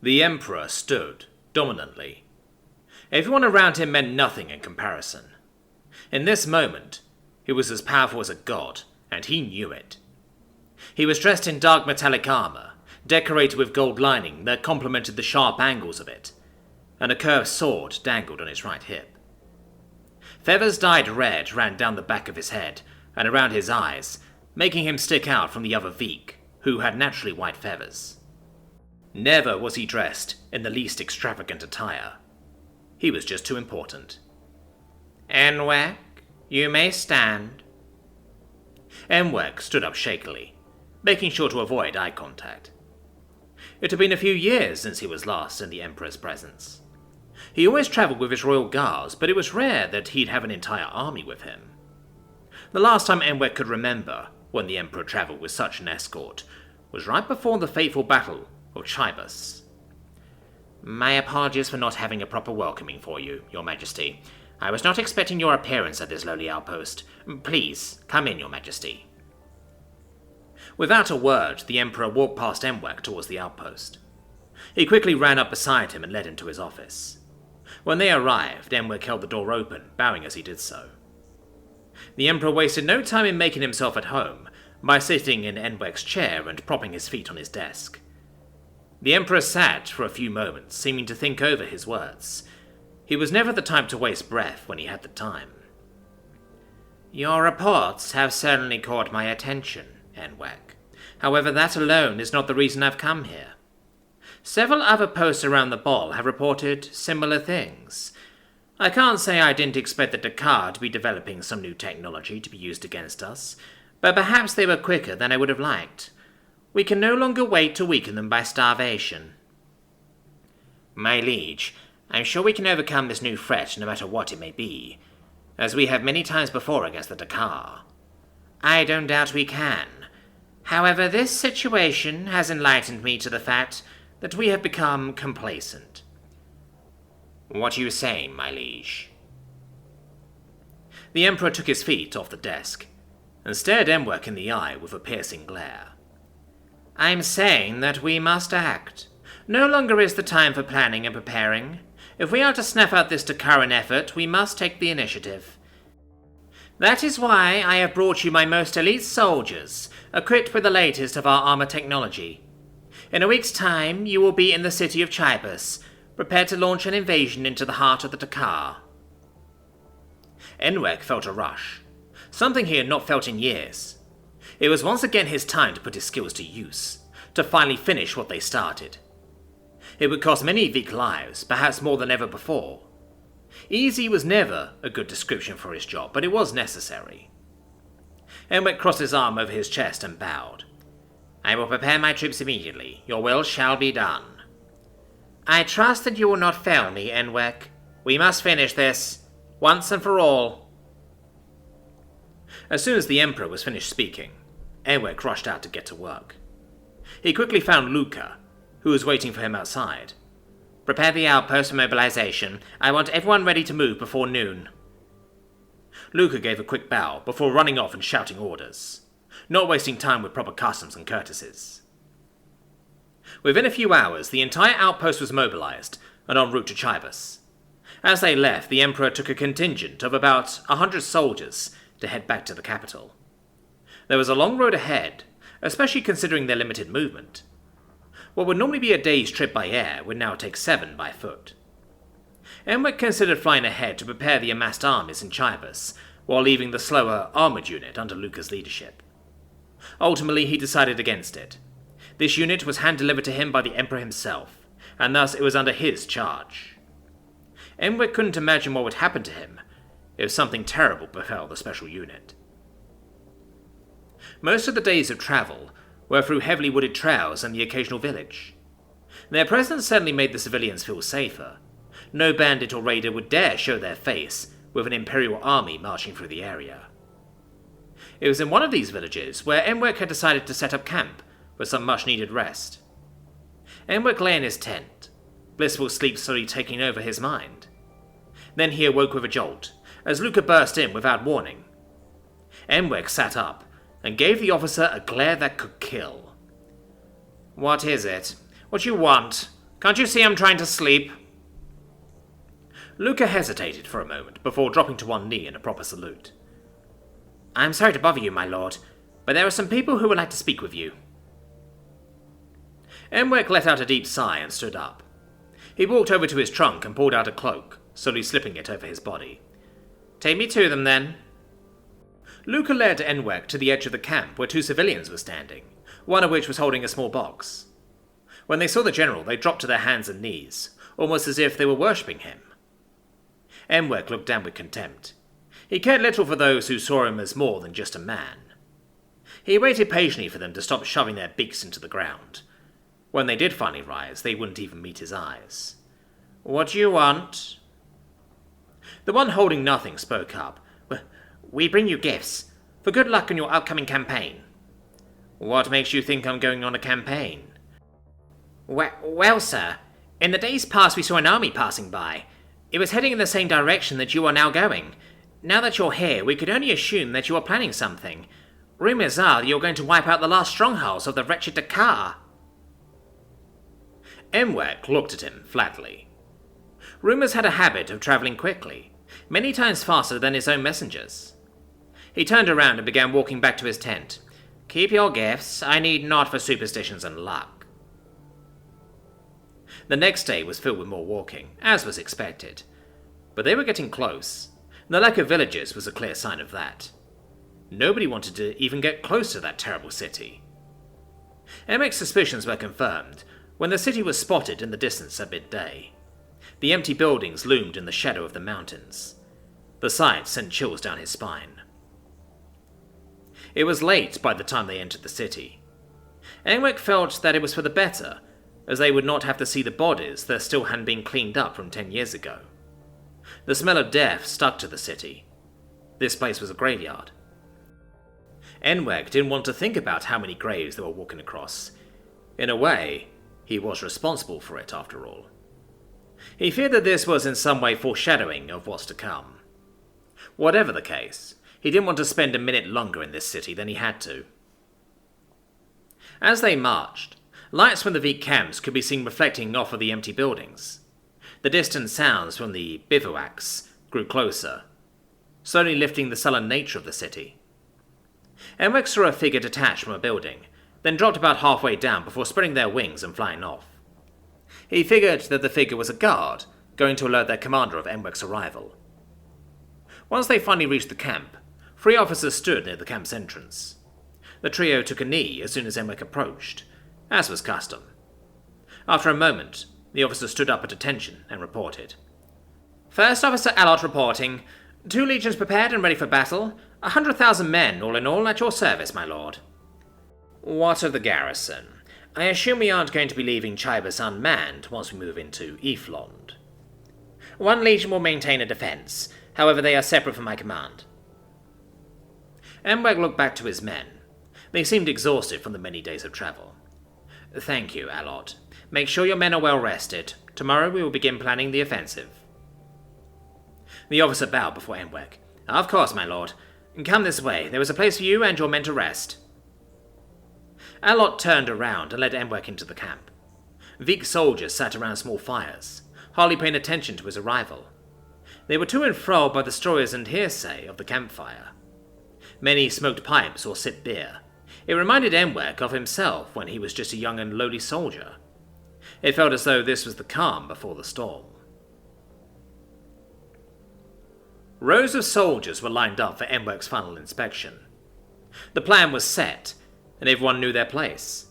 The Emperor stood, dominantly. Everyone around him meant nothing in comparison. In this moment, he was as powerful as a god, and he knew it. He was dressed in dark metallic armor, decorated with gold lining that complemented the sharp angles of it, and a curved sword dangled on his right hip. Feathers dyed red ran down the back of his head and around his eyes, making him stick out from the other Veek, who had naturally white feathers. Never was he dressed in the least extravagant attire. He was just too important. "Enwek, you may stand." Enwek stood up shakily, making sure to avoid eye contact. It had been a few years since he was last in the Emperor's presence. He always travelled with his royal guards, but it was rare that he'd have an entire army with him. The last time Enwek could remember, when the Emperor travelled with such an escort, was right before the fateful battle of Chibus. "My apologies for not having a proper welcoming for you, Your Majesty. I was not expecting your appearance at this lowly outpost. Please, come in, Your Majesty." Without a word, the Emperor walked past Enwek towards the outpost. He quickly ran up beside him and led him to his office. When they arrived, Enwek held the door open, bowing as he did so. The Emperor wasted no time in making himself at home, by sitting in Enwek's chair and propping his feet on his desk. The Emperor sat for a few moments, seeming to think over his words. He was never the type to waste breath when he had the time. "Your reports have certainly caught my attention, Enwek. However, that alone is not the reason I've come here. Several other posts around the ball have reported similar things. I can't say I didn't expect the Dakar to be developing some new technology to be used against us, but perhaps they were quicker than I would have liked. We can no longer wait to weaken them by starvation." "My liege, I'm sure we can overcome this new threat no matter what it may be, as we have many times before against the Dakar." "I don't doubt we can. However, this situation has enlightened me to the fact that we have become complacent." "What are you saying, my liege?" The Emperor took his feet off the desk and stared Enwek in the eye with a piercing glare. "I'm saying that we must act. No longer is the time for planning and preparing. If we are to snuff out this Dakaran effort, we must take the initiative. That is why I have brought you my most elite soldiers, equipped with the latest of our armor technology. In a week's time, you will be in the city of Chibus, prepared to launch an invasion into the heart of the Dakar." Enwek felt a rush, something he had not felt in years. It was once again his time to put his skills to use, to finally finish what they started. It would cost many Veek lives, perhaps more than ever before. Easy was never a good description for his job, but it was necessary. Enwek crossed his arm over his chest and bowed. "I will prepare my troops immediately. Your will shall be done." "I trust that you will not fail me, Enwek. We must finish this, once and for all." As soon as the Emperor was finished speaking, Enwek rushed out to get to work. He quickly found Luca, who was waiting for him outside. "Prepare the outpost for mobilization. I want everyone ready to move before noon." Luca gave a quick bow before running off and shouting orders, not wasting time with proper customs and courtesies. Within a few hours, the entire outpost was mobilized and en route to Chibus. As they left, the Emperor took a contingent of about 100 soldiers to head back to the capital. There was a long road ahead, especially considering their limited movement. What would normally be a day's trip by air would now take 7 by foot. Enwek considered flying ahead to prepare the amassed armies in Chibus, while leaving the slower, armoured unit under Luca's leadership. Ultimately, he decided against it. This unit was hand-delivered to him by the Emperor himself, and thus it was under his charge. Enwek couldn't imagine what would happen to him if something terrible befell the special unit. Most of the days of travel were through heavily wooded trails and the occasional village. Their presence certainly made the civilians feel safer. No bandit or raider would dare show their face with an Imperial army marching through the area. It was in one of these villages where Enwek had decided to set up camp for some much-needed rest. Enwek lay in his tent, blissful sleep slowly taking over his mind. Then he awoke with a jolt, as Luca burst in without warning. Enwek sat up and gave the officer a glare that could kill. "What is it? What you want? Can't you see I'm trying to sleep? Luca hesitated for a moment before dropping to one knee in a proper salute. I'm sorry to bother you, my lord, but there are some people who would like to speak with you. Emwek let out a deep sigh and stood up. He walked over to his trunk and pulled out a cloak, slowly slipping it over his body. Take me to them, then. Luca led Enwek to the edge of the camp where two civilians were standing, one of which was holding a small box. When they saw the general, they dropped to their hands and knees, almost as if they were worshipping him. Enwek looked down with contempt. He cared little for those who saw him as more than just a man. He waited patiently for them to stop shoving their beaks into the ground. When they did finally rise, they wouldn't even meet his eyes. What do you want? The one holding nothing spoke up. We bring you gifts, for good luck on your upcoming campaign. What makes you think I'm going on a campaign? Well, sir, in the days past we saw an army passing by. It was heading in the same direction that you are now going. Now that you're here, we could only assume that you are planning something. Rumors are you're going to wipe out the last strongholds of the wretched Dakar. Emwek looked at him flatly. Rumors had a habit of travelling quickly, many times faster than his own messengers. He turned around and began walking back to his tent. Keep your gifts, I need not for superstitions and luck. The next day was filled with more walking, as was expected. But they were getting close. The lack of villagers was a clear sign of that. Nobody wanted to even get close to that terrible city. Emek's suspicions were confirmed when the city was spotted in the distance at midday. The empty buildings loomed in the shadow of the mountains. The sight sent chills down his spine. It was late by the time they entered the city. Emwek felt that it was for the better, as they would not have to see the bodies that still hadn't been cleaned up from 10 years ago. The smell of death stuck to the city. This place was a graveyard. Emwek didn't want to think about how many graves they were walking across. In a way, he was responsible for it after all. He feared that this was in some way foreshadowing of what's to come. Whatever the case, he didn't want to spend a minute longer in this city than he had to. As they marched, lights from the Vik camps could be seen reflecting off of the empty buildings. The distant sounds from the bivouacs grew closer, slowly lifting the sullen nature of the city. Emwek saw a figure detach from a building, then dropped about halfway down before spreading their wings and flying off. He figured that the figure was a guard, going to alert their commander of Emwek's arrival. Once they finally reached the camp, 3 officers stood near the camp's entrance. The trio took a knee as soon as Emwek approached, as was custom. After a moment, the officer stood up at attention and reported. First Officer Allot reporting. 2 legions prepared and ready for battle. 100,000 men, all in all, at your service, my lord. What of the garrison? I assume we aren't going to be leaving Chibas unmanned once we move into eflonde. 1 legion will maintain a defence. However, they are separate from my command. Emwek looked back to his men. They seemed exhausted from the many days of travel. Thank you, Allot. Make sure your men are well rested. Tomorrow we will begin planning the offensive. The officer bowed before Emwek. Of course, my lord. Come this way. There is a place for you and your men to rest. Allot turned around and led Emwek into the camp. Vik soldiers sat around small fires, hardly paying attention to his arrival. They were too enthralled by the stories and hearsay of the campfire. Many smoked pipes or sipped beer. It reminded Emwek of himself when he was just a young and lowly soldier. It felt as though this was the calm before the storm. Rows of soldiers were lined up for Emwek's final inspection. The plan was set, and everyone knew their place.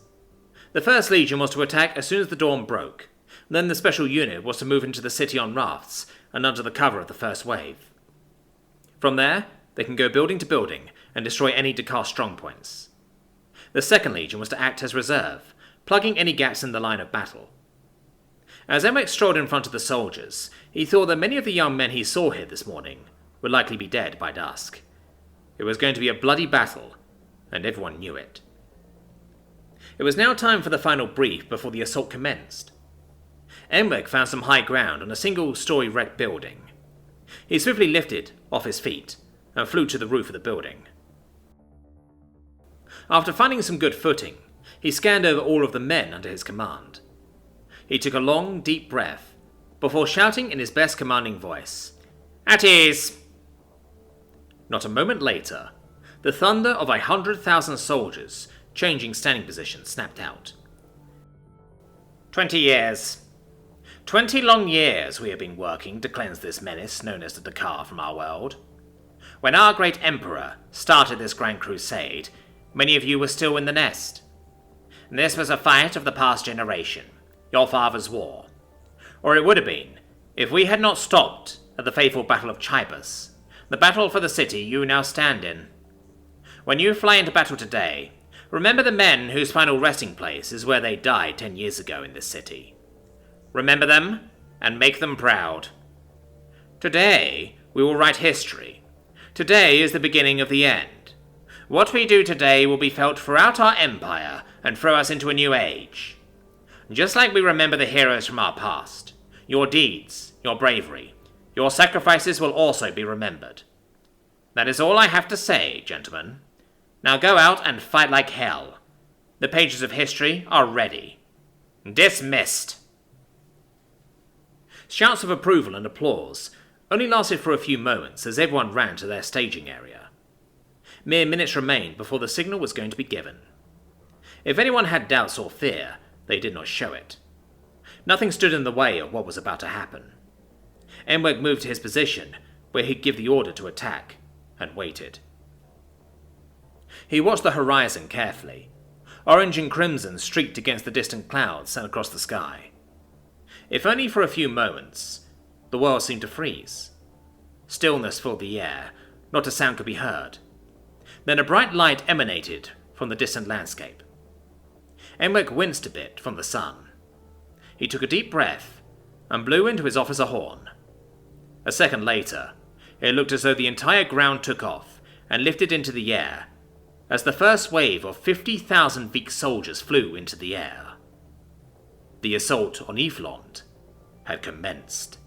The 1st Legion was to attack as soon as the dawn broke. Then the special unit was to move into the city on rafts and under the cover of the first wave. From there, they can go building to building and destroy any Dakar strongpoints. The 2nd Legion was to act as reserve, plugging any gaps in the line of battle. As Emwek strolled in front of the soldiers, he thought that many of the young men he saw here this morning would likely be dead by dusk. It was going to be a bloody battle, and everyone knew it. It was now time for the final brief before the assault commenced. Emwek found some high ground on a single-story wrecked building. He swiftly lifted off his feet and flew to the roof of the building. After finding some good footing, he scanned over all of the men under his command. He took a long, deep breath before shouting in his best commanding voice, "At ease!" Not a moment later, the thunder of 100,000 soldiers changing standing position snapped out. 20 years. 20 long years we have been working to cleanse this menace known as the Dakar from our world. When our great emperor started this grand crusade, many of you were still in the nest. This was a fight of the past generation, your father's war. Or it would have been, if we had not stopped at the fateful Battle of Chipas, the battle for the city you now stand in. When you fly into battle today, remember the men whose final resting place is where they died 10 years ago in this city. Remember them, and make them proud. Today, we will write history. Today is the beginning of the end. What we do today will be felt throughout our empire and throw us into a new age. Just like we remember the heroes from our past, your deeds, your bravery, your sacrifices will also be remembered. That is all I have to say, gentlemen. Now go out and fight like hell. The pages of history are ready. Dismissed. Shouts of approval and applause only lasted for a few moments as everyone ran to their staging area. Mere minutes remained before the signal was going to be given. If anyone had doubts or fear, they did not show it. Nothing stood in the way of what was about to happen. Enweg moved to his position, where he'd give the order to attack, and waited. He watched the horizon carefully. Orange and crimson streaked against the distant clouds and across the sky. If only for a few moments, the world seemed to freeze. Stillness filled the air, not a sound could be heard. Then a bright light emanated from the distant landscape. Enweg winced a bit from the sun. He took a deep breath and blew into his officer horn. A second later, it looked as though the entire ground took off and lifted into the air as the first wave of 50,000 Vik soldiers flew into the air. The assault on Eflonde had commenced.